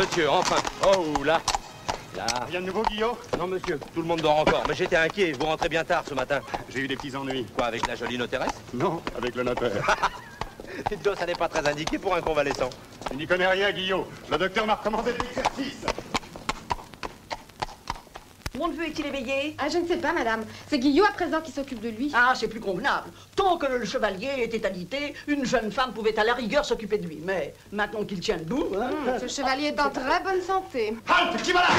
monsieur, enfin. Oh, là. Là. Rien de nouveau, Guillaume? Non, monsieur, tout le monde dort encore. Mais j'étais inquiet, vous rentrez bien tard ce matin. J'ai eu des petits ennuis. Quoi, avec la jolie notairesse? Non, avec le notaire. Dites donc, ça n'est pas très indiqué pour un convalescent. Je n'y connais rien, Guillaume. Le docteur m'a recommandé de l'exercice. Mon neveu est-il éveillé? Ah, je ne sais pas, madame. C'est Guillot à présent qui s'occupe de lui. Ah, c'est plus convenable. Tant que le chevalier était alité, une jeune femme pouvait à la rigueur s'occuper de lui. Mais maintenant qu'il tient debout... Hein... Ce chevalier est en très bonne santé. Halte, qui va là?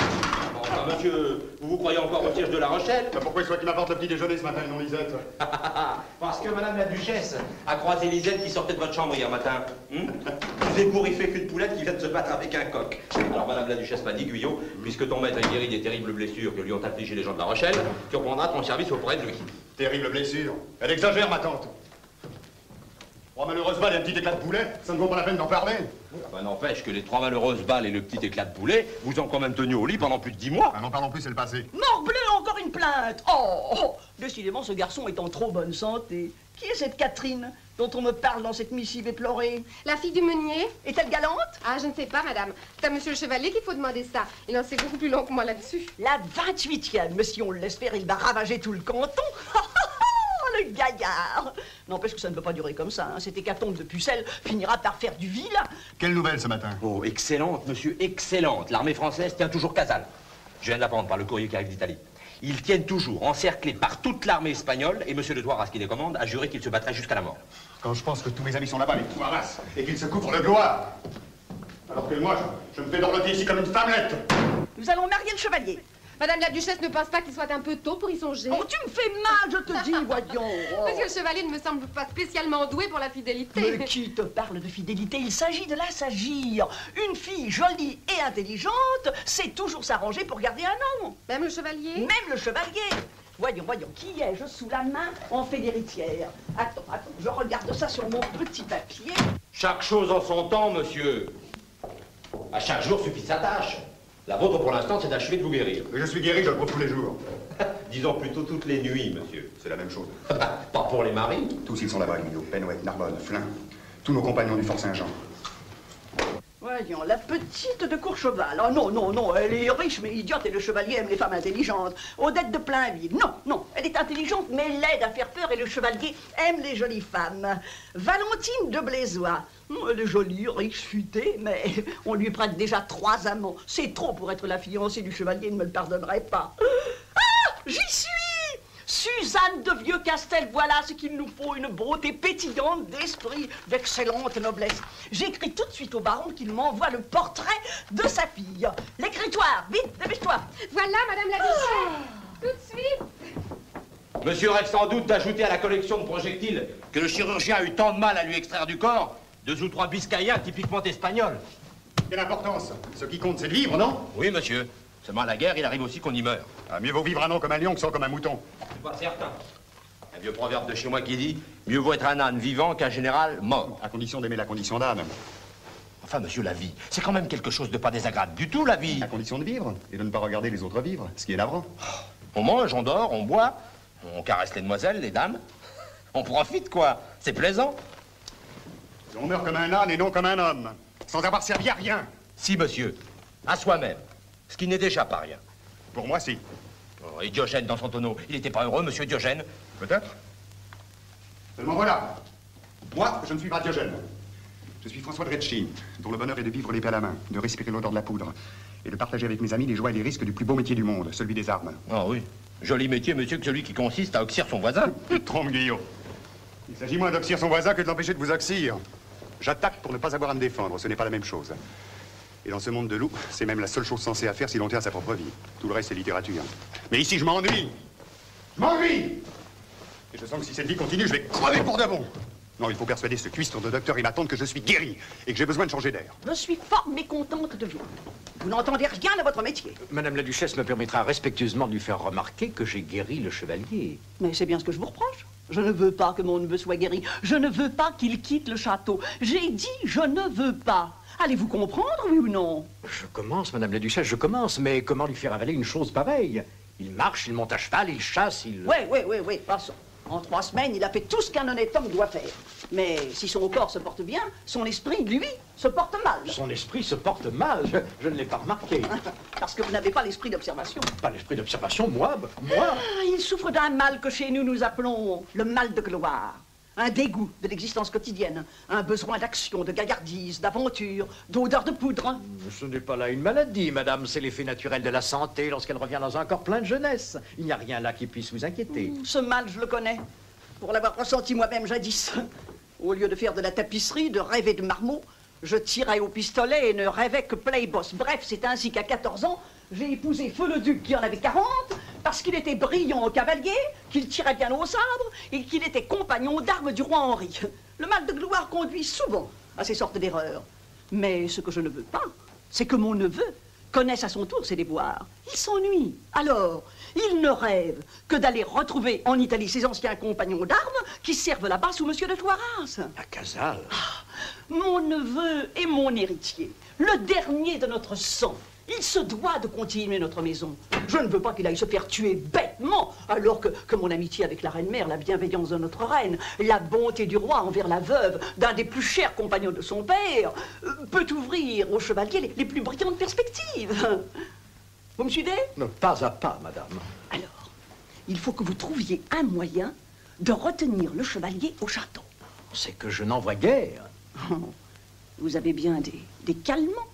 Enfin, monsieur, vous croyez encore au siège de La Rochelle? Pourquoi il soit qui m'apporte le petit déjeuner ce matin et non Lisette? Parce que madame la duchesse a croisé Lisette qui sortait de votre chambre hier matin. Vous ébouriffez qu'une poulette qui vient de se battre avec un coq. Alors madame la duchesse m'a dit, Guyot, puisque ton maître est guéri des terribles blessures que lui ont infligées les gens de La Rochelle, tu reprendras ton service auprès de lui. Terrible blessure. Elle exagère, ma tante. Trois malheureuses balles et un petit éclat de poulet, ça ne vaut pas la peine d'en parler. Ben, n'empêche que les 3 malheureuses balles et le petit éclat de poulet vous ont quand même tenu au lit pendant plus de 10 mois. Ah, n'en parlons plus, c'est le passé. Morbleu, encore une plainte. Oh, décidément, ce garçon est en trop bonne santé. Qui est cette Catherine dont on me parle dans cette missive éplorée? La fille du meunier? Est-elle galante? Ah, je ne sais pas, madame. C'est à monsieur le chevalier qu'il faut demander ça. Il en sait beaucoup plus long que moi là-dessus. La 28e, mais si on le laisse faire, il va ravager tout le canton. Le gaillard! N'empêche que ça ne peut pas durer comme ça. Hein. Cette hécatombe de pucelle finira par faire du vilain. Quelle nouvelle ce matin? Oh, excellente, monsieur, excellente. L'armée française tient toujours Casal. Je viens de l'apprendre par le courrier qui arrive d'Italie. Ils tiennent toujours encerclés par toute l'armée espagnole et monsieur de Toiras, qui les commande, a juré qu'il se battrait jusqu'à la mort. Quand je pense que tous mes amis sont là-bas avec Toiras et qu'ils se couvrent de gloire. Alors que moi, je me fais dorloter ici comme une femmelette. Nous allons marier le chevalier. Madame la duchesse ne pense pas qu'il soit un peu tôt pour y songer. Oh, tu me fais mal, je te dis, voyons. Oh. Monsieur le chevalier ne me semble pas spécialement doué pour la fidélité. Mais qui te parle de fidélité? Il s'agit de la s'agir. Une fille jolie et intelligente sait toujours s'arranger pour garder un homme. Même le chevalier? Même le chevalier. Voyons, qui ai-je sous la main en fait d'héritière? Attends, je regarde ça sur mon petit papier. Chaque chose en son temps, monsieur. À chaque jour suffit sa tâche. La vôtre, pour l'instant, c'est d'achever de vous guérir. Mais je suis guéri, je le prouve tous les jours. Disons plutôt toutes les nuits, monsieur. C'est la même chose. Pas pour les maris. Tous ils sont là-bas, Guillaume, Penouette, Narbonne, Flin. Tous nos compagnons du Fort Saint-Jean. Voyons, la petite de Courcheval. Oh non, elle est riche mais idiote et le chevalier aime les femmes intelligentes. Odette de Plainville. Non, elle est intelligente mais laide à faire peur et le chevalier aime les jolies femmes. Valentine de Blaisois. Elle est jolie, riche, futée, mais on lui prête déjà 3 amants. C'est trop pour être la fiancée du chevalier, il ne me le pardonnerait pas. Ah, j'y suis! Suzanne de Vieux-Castel, voilà ce qu'il nous faut, une beauté pétillante d'esprit, d'excellente noblesse. J'écris tout de suite au baron qu'il m'envoie le portrait de sa fille. L'écritoire, vite, dépêche-toi. Voilà, madame la duchesse. Tout de suite. Monsieur rêve sans doute d'ajouter à la collection de projectiles que le chirurgien a eu tant de mal à lui extraire du corps 2 ou 3 biscayens typiquement espagnols. Quelle importance? Ce qui compte, c'est de vivre, non? Oui, monsieur. Seulement à la guerre, il arrive aussi qu'on y meurt. Ah, mieux vaut vivre un an comme un lion que sans comme un mouton. C'est pas certain. Un vieux proverbe de chez moi qui dit « Mieux vaut être un âne vivant qu'un général mort ». À condition d'aimer la condition d'âne. Enfin, monsieur, la vie, c'est quand même quelque chose de pas désagréable du tout, la vie. À condition de vivre et de ne pas regarder les autres vivre, ce qui est navrant. On mange, on dort, on boit, on caresse les demoiselles, les dames. On profite, quoi. C'est plaisant. On meurt comme un âne et non comme un homme, sans avoir servi à rien. Si, monsieur, à soi-même, ce qui n'est déjà pas rien. Pour moi, si. Oh, et Diogène dans son tonneau, il n'était pas heureux, monsieur Diogène? Peut-être. Seulement voilà. Moi, je ne suis pas Diogène. Je suis François de Retschine, dont le bonheur est de vivre l'épée à la main, de respirer l'odeur de la poudre, et de partager avec mes amis les joies et les risques du plus beau métier du monde, celui des armes. Ah oui, joli métier, monsieur, que celui qui consiste à oxyre son voisin. Tu te trompes, Guillaume. Il s'agit moins d'oxyre son voisin que de l'empêcher de vous oxyre. J'attaque pour ne pas avoir à me défendre, ce n'est pas la même chose. Et dans ce monde de loups, c'est même la seule chose censée à faire si l'on tient à sa propre vie. Tout le reste, c'est littérature. Mais ici, je m'ennuie. Je m'ennuie. Et je sens que si cette vie continue, je vais crever pour de bon. Non, il faut persuader ce cuistre de docteur et m'attendre que je suis guéri et que j'ai besoin de changer d'air. Je suis fort mécontente de vous. Vous n'entendez rien de votre métier. Madame la duchesse me permettra respectueusement de lui faire remarquer que j'ai guéri le chevalier. Mais c'est bien ce que je vous reproche. Je ne veux pas que mon neveu soit guéri. Je ne veux pas qu'il quitte le château. J'ai dit je ne veux pas. Allez-vous comprendre, oui ou non? Je commence, madame la duchesse, je commence, mais comment lui faire avaler une chose pareille? Il marche, il monte à cheval, il chasse, il... Oui, passons. En 3 semaines, il a fait tout ce qu'un honnête homme doit faire. Mais si son corps se porte bien, son esprit, lui, se porte mal. Son esprit se porte mal, je ne l'ai pas remarqué. Parce que vous n'avez pas l'esprit d'observation. Pas l'esprit d'observation, moi. Ah, il souffre d'un mal que chez nous, nous appelons le mal de gloire. Un dégoût de l'existence quotidienne, un besoin d'action, de gaillardise, d'aventure, d'odeur de poudre. Ce n'est pas là une maladie, madame, c'est l'effet naturel de la santé lorsqu'elle revient dans un corps plein de jeunesse. Il n'y a rien là qui puisse vous inquiéter. Ce mal, je le connais, pour l'avoir ressenti moi-même jadis. Au lieu de faire de la tapisserie, de rêver de marmots, je tirais au pistolet et ne rêvais que playboss. Bref, c'est ainsi qu'à 14 ans, j'ai épousé Feu le Duc qui en avait 40, parce qu'il était brillant au cavalier, qu'il tirait bien au sabre et qu'il était compagnon d'armes du roi Henri. Le mal de gloire conduit souvent à ces sortes d'erreurs. Mais ce que je ne veux pas, c'est que mon neveu connaisse à son tour ses déboires. Il s'ennuie. Alors, il ne rêve que d'aller retrouver en Italie ses anciens compagnons d'armes qui servent là-bas sous Monsieur de Toiras. À Casal. Mon neveu est mon héritier, le dernier de notre sang. Il se doit de continuer notre maison. Je ne veux pas qu'il aille se faire tuer bêtement, alors que mon amitié avec la reine-mère, la bienveillance de notre reine, la bonté du roi envers la veuve d'un des plus chers compagnons de son père, peut ouvrir aux chevaliers les plus brillantes perspectives. Vous me suivez? Non, pas à pas, madame. Alors, il faut que vous trouviez un moyen de retenir le chevalier au château. C'est que je n'en vois guère. Vous avez bien des calmants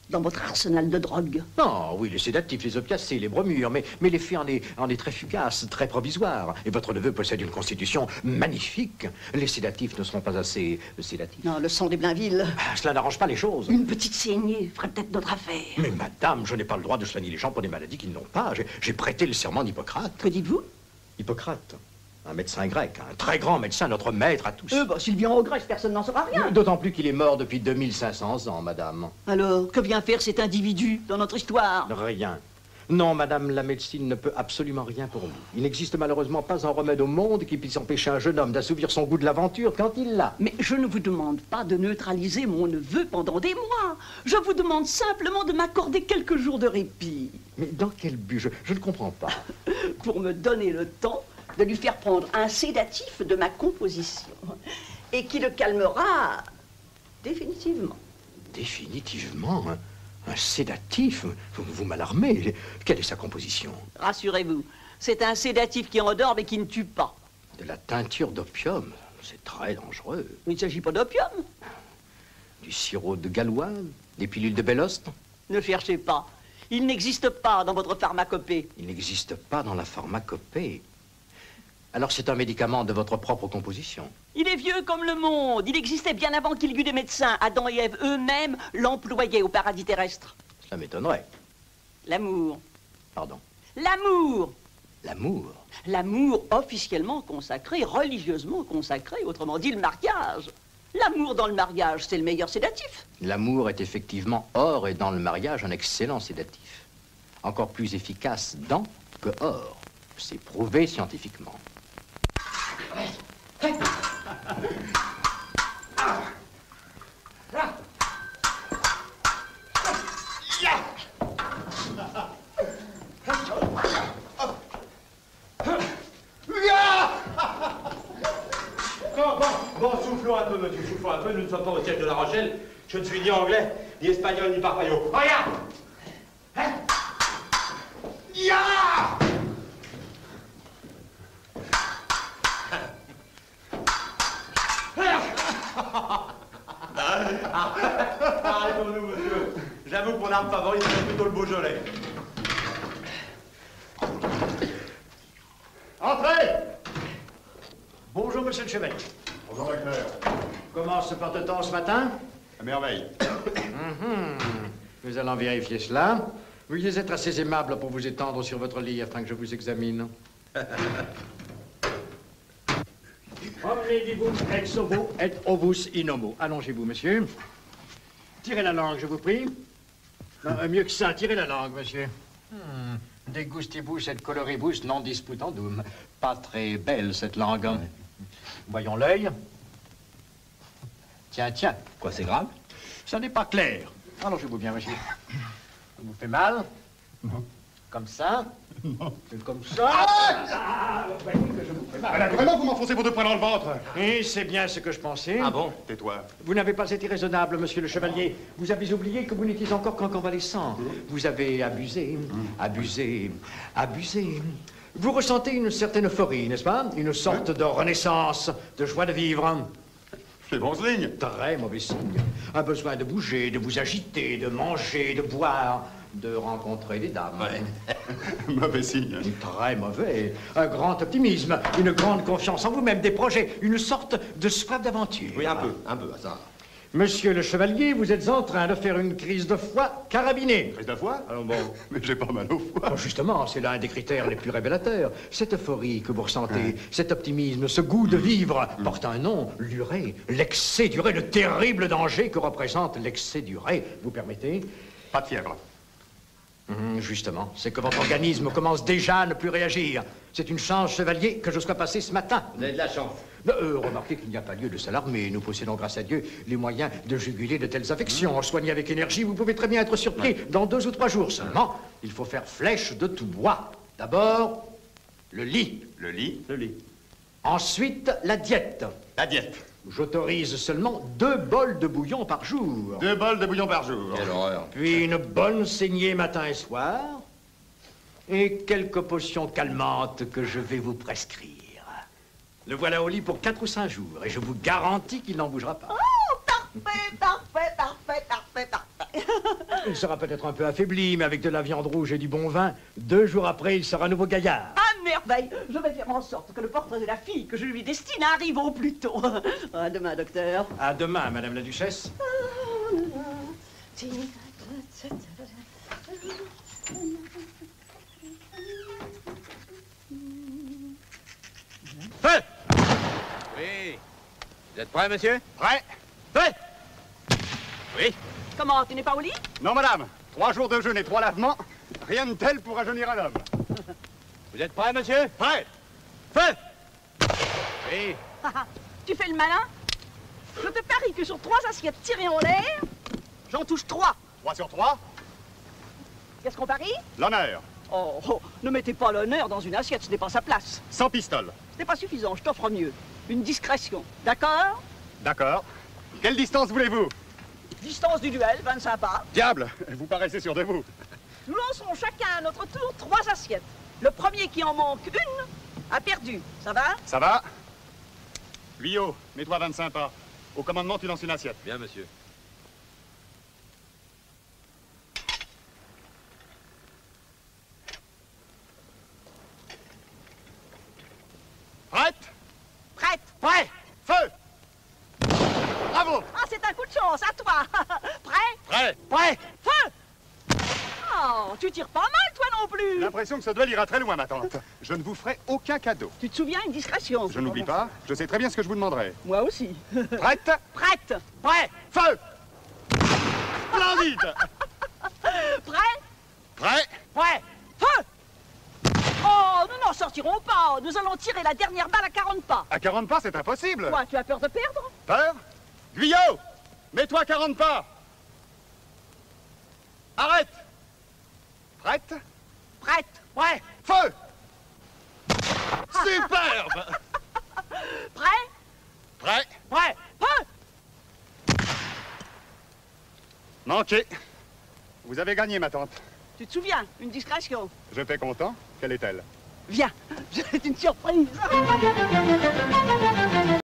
dans votre arsenal de drogue. Non, oui, les sédatifs, les opiacés, les bromures, mais l'effet en est très fugace, très provisoire. Et votre neveu possède une constitution magnifique. Les sédatifs ne seront pas assez sédatifs. Non, le sang des Blainville. Cela n'arrange pas les choses. Une petite saignée ferait peut-être notre affaire. Mais madame, je n'ai pas le droit de soigner les gens pour des maladies qu'ils n'ont pas. J'ai prêté le serment d'Hippocrate. Que dites-vous? Hippocrate, un médecin grec, un très grand médecin, notre maître à tous. S'il vient en Grèce, personne n'en saura rien. D'autant plus qu'il est mort depuis 2500 ans, madame. Alors, que vient faire cet individu dans notre histoire? Rien. Non, madame, la médecine ne peut absolument rien pour lui. Il n'existe malheureusement pas un remède au monde qui puisse empêcher un jeune homme d'assouvir son goût de l'aventure quand il l'a. Mais je ne vous demande pas de neutraliser mon neveu pendant des mois. Je vous demande simplement de m'accorder quelques jours de répit. Mais dans quel but? Je ne comprends pas. Pour me donner le temps de lui faire prendre un sédatif de ma composition et qui le calmera définitivement. Définitivement? Un sédatif? Vous m'alarmez. Quelle est sa composition? Rassurez-vous, c'est un sédatif qui endort mais qui ne tue pas. De la teinture d'opium? C'est très dangereux. Il ne s'agit pas d'opium. Du sirop de gallois? Des pilules de Belloste? Ne cherchez pas. Il n'existe pas dans votre pharmacopée. Il n'existe pas dans la pharmacopée. Alors c'est un médicament de votre propre composition. Il est vieux comme le monde. Il existait bien avant qu'il y eût des médecins. Adam et Ève eux-mêmes l'employaient au paradis terrestre. Cela m'étonnerait. L'amour. Pardon. L'amour. L'amour? L'amour officiellement consacré, religieusement consacré, autrement dit le mariage. L'amour dans le mariage, c'est le meilleur sédatif. L'amour est effectivement hors et dans le mariage un excellent sédatif. Encore plus efficace dans que hors. C'est prouvé scientifiquement. Bon, soufflons un peu, monsieur, soufflons un peu. Nous ne sommes pas au siège de La Rochelle. Je ne suis ni anglais, ni espagnol, ni parpaillot. Regarde! Hein? Ya! Arrêtons-nous, monsieur. J'avoue que mon arme favorite, c'est plutôt le Beaujolais. Entrez! Bonjour, monsieur le chevalier. Bonjour, Leclerc. Comment se porte-t-on ce matin? À merveille. Nous allons vérifier cela. Veuillez être assez aimable pour vous étendre sur votre lit afin que je vous examine. Omnibus ex ovo et ovus in homo. Allongez-vous, monsieur. Tirez la langue, je vous prie. Non, mieux que ça, tirez la langue, monsieur. De gustibus et coloribus non disputandum. Pas très belle, cette langue. Voyons l'œil. Tiens, tiens. Quoi, c'est grave? Ça n'est pas clair. Allongez-vous bien, monsieur. Ça vous fait mal? Non. Comme ça? Non. Comme ça? Ah, voyez que je vous fais mal. Ah, naturellement, vous m'enfoncez vos deux poings dans le ventre. Et c'est bien ce que je pensais. Ah bon? Tais-toi. Vous n'avez pas été raisonnable, monsieur le chevalier. Vous avez oublié que vous n'étiez encore qu'un convalescent. Vous avez abusé, abusé, abusé. Vous ressentez une certaine euphorie, n'est-ce pas? Une sorte de renaissance, de joie de vivre. C'est bon signe. Très mauvais signe. Un besoin de bouger, de vous agiter, de manger, de boire, de rencontrer des dames. Mauvais signe. Très mauvais. Un grand optimisme, une grande confiance en vous-même, des projets, une sorte de soif d'aventure. Oui, un peu, ça. Monsieur le chevalier, vous êtes en train de faire une crise de foi carabinée. Crise de foi? Alors bon. Mais j'ai pas mal au foie. Oh, justement, c'est l'un des critères les plus révélateurs. Cette euphorie que vous ressentez, cet optimisme, ce goût de vivre, porte un nom, l'urée, l'excès d'urée, le terrible danger que représente l'excès d'urée. Vous permettez? Pas de fièvre. Justement, c'est que votre organisme commence déjà à ne plus réagir. C'est une chance, chevalier, que je sois passé ce matin. Vous avez de la chance. Remarquez qu'il n'y a pas lieu de s'alarmer. Nous possédons, grâce à Dieu, les moyens de juguler de telles affections. Soigné avec énergie, vous pouvez très bien être surpris dans 2 ou 3 jours seulement. Il faut faire flèche de tout bois. D'abord, le lit. Le lit? Le lit. Ensuite, la diète. La diète. J'autorise seulement 2 bols de bouillon par jour. 2 bols de bouillon par jour. Quelle horreur. Puis une bonne saignée matin et soir. Et quelques potions calmantes que je vais vous prescrire. Le voilà au lit pour 4 ou 5 jours. Et je vous garantis qu'il n'en bougera pas. Oh, parfait, parfait, parfait, parfait, parfait. Il sera peut-être un peu affaibli, mais avec de la viande rouge et du bon vin, 2 jours après, il sera à nouveau gaillard. À merveille. Je vais faire en sorte que le portrait de la fille que je lui destine arrive au plus tôt. À demain, docteur. À demain, Madame la Duchesse. Feu! Oui. Vous êtes prêt, monsieur? Prêt? Feu! Oui. Comment, tu n'es pas au lit? Non, madame. 3 jours de jeûne et 3 lavements. Rien de tel pour rajeunir un homme. Vous êtes prêt, monsieur? Prêt? Feu! Oui. Tu fais le malin? Je te parie que sur 3 assiettes tirées en l'air, j'en touche 3. 3 sur 3. Qu'est-ce qu'on parie? L'honneur. Oh, oh, ne mettez pas l'honneur dans une assiette, ce n'est pas sa place. Sans pistole. Ce n'est pas suffisant, je t'offre mieux. Une discrétion, d'accord? D'accord. Quelle distance voulez-vous? Distance du duel, 25 pas. Diable, vous paraissez sûr de vous. Nous lancerons chacun à notre tour 3 assiettes. Le premier qui en manque une a perdu. Ça va? Ça va? Guyot, mets-toi 25 pas. Au commandement, tu lances une assiette. Bien, monsieur. Prête? Prête? Prêt! Feu! Bravo! Ah, c'est un coup de chance, à toi. Prêt? Prêt! Prêt! Feu! Oh, tu tires pas mal, toi non plus. L'impression que ce duel ira très loin, ma tante. Je ne vous ferai aucun cadeau. Tu te souviens, une discrétion. Je n'oublie pas, je sais très bien ce que je vous demanderai. Moi aussi. Prête? Prête? Prêt! Feu! Splendide! Prêt? Prêt? Prêt? Feu! Oh, nous n'en sortirons pas. Nous allons tirer la dernière balle à 40 pas. À 40 pas, c'est impossible. Quoi, tu as peur de perdre? Peur? Guyot! Mets-toi 40 pas! Arrête! Prête? Prête? Prêt! Feu! Superbe! Prêt? Prêt? Prêt? Feu! Manqué. Vous avez gagné, ma tante. Tu te souviens, une discrétion. J'étais content. Quelle est-elle? Viens, c'est une surprise.